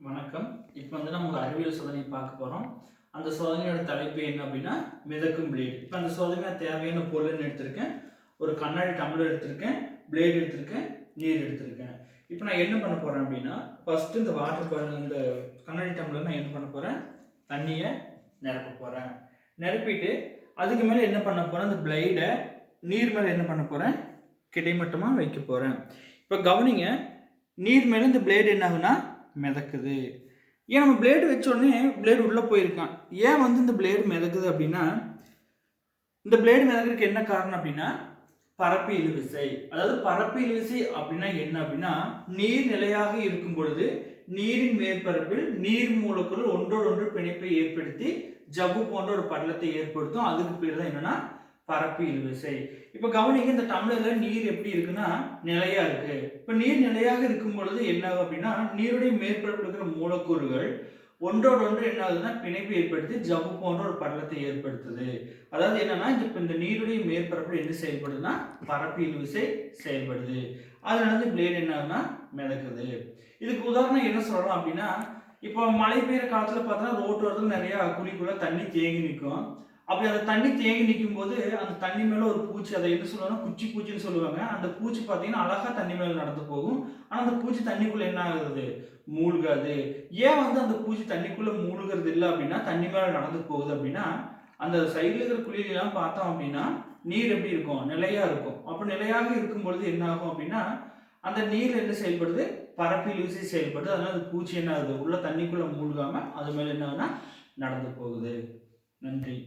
வணக்கம். இப்போ நம்ம ஒரு அறிவியல் சோதனை பார்க்க போறோம். அந்த சோதனையோட தலைப்பு என்ன அப்படின்னா மிதக்கும் பிளேடு. இப்போ அந்த சோதனை தேவையான பொருள்னு எடுத்திருக்கேன். ஒரு கண்ணாடி டம்ளர் எடுத்திருக்கேன், பிளேடு எடுத்திருக்கேன், நீர் எடுத்திருக்கேன். இப்போ நான் என்ன பண்ண போறேன் அப்படின்னா ஃபர்ஸ்ட் இந்த இந்த கண்ணாடி டம்ளர் நான் என்ன பண்ண போறேன், தண்ணியை நிரப்ப போறேன். நிரப்பிட்டு அதுக்கு மேலே என்ன பண்ண போறேன், அந்த பிளேடை நீர் மேலே என்ன பண்ண போறேன், கிடைமட்டமாக வைக்க போறேன். இப்போ கவனிங்க, நீர் மேலே இந்த பிளேடு என்ன ஆகுனா மிதக்குது. ஏன் நம்ம பிளேடு வச்ச உடனே பிளேடு உள்ளே போயிருக்கான். ஏன் இந்த பிளேடு மிதக்குது அப்படின்னா, இந்த பிளேடு மிதக்கிறதுக்கு என்ன காரணம் அப்படின்னா பரப்பு இழுவிசை. அதாவது பரப்பு இழுவிசை அப்படின்னா என்ன அப்படின்னா, நீர் நிலையாக இருக்கும் பொழுது நீரின் மேற்பரப்பில் நீர் மூலக்கூறு ஒன்றோடு ஒன்று பிணைப்பை ஏற்படுத்தி ஜவ்வு போன்ற ஒரு படலத்தை ஏற்படுத்தும். அதுக்கு பேர் தான் என்னன்னா பரப்பு இழுவிசை. இப்போ கவனிங்க, இந்த டம்ளர்ல நீர் எப்படி இருக்குன்னா நிலையா இருக்கு. இப்போ நீர் நிலையாக இருக்கும் பொழுது என்ன ஆகும் அப்படின்னா, நீருடைய மேற்பரப்பில் இருக்கிற மூலக்கூறுகள் ஒன்றோடு ஒன்று என்ன ஆகுதுன்னா பிணைப்பு ஏற்படுத்தி ஜவ்வு போன்ற ஒரு படலத்தை ஏற்படுத்துது. அதாவது என்னன்னா, இப்போ இந்த நீருடைய மேற்பரப்பில் என்ன செயல்படுதுன்னா பரப்பு இழுவிசை செயல்படுது. அதனால இந்த பிளேடு என்ன ஆகுதுன்னா மிதக்குது. இதுக்கு உதாரணம் என்ன சொல்லலாம் அப்படின்னா, இப்போ மழை பெய்யுற காலத்துல பார்த்தா ரோட்டோரத்தில் நிறைய குழிக்குள்ள தண்ணி தேங்கி நிற்கும். அப்படி அந்த தண்ணி தேங்கி நிற்கும் போது அந்த தண்ணி மேலே ஒரு பூச்சி, அதை என்ன சொல்லுவாங்கன்னா குச்சி பூச்சின்னு சொல்லுவாங்க. அந்த பூச்சி பார்த்தீங்கன்னா அழகாக தண்ணி மேலே நடந்து போகும். ஆனால் அந்த பூச்சி தண்ணிக்குள்ளே என்ன ஆகுது, மூழ்காது. ஏன் அந்த பூச்சி தண்ணிக்குள்ளே மூழ்கிறது இல்லை அப்படின்னா, தண்ணி மேலே நடந்து போகுது அப்படின்னா, அந்த சைடில் இருக்கிற குழியிலாம் பார்த்தோம் அப்படின்னா நீர் எப்படி இருக்கும், நிலையாக இருக்கும். அப்போ நிலையாக இருக்கும் பொழுது என்ன ஆகும் அப்படின்னா, அந்த நீர் என்ன செயல்படுது, பரப்பு இழுவிசை செயல்படுது. அதனால அந்த பூச்சி என்ன ஆகுது, உள்ள தண்ணிக்குள்ளே மூழ்காமல் அது மேலே என்ன ஆகுதுன்னா நடந்து போகுது. நன்றி.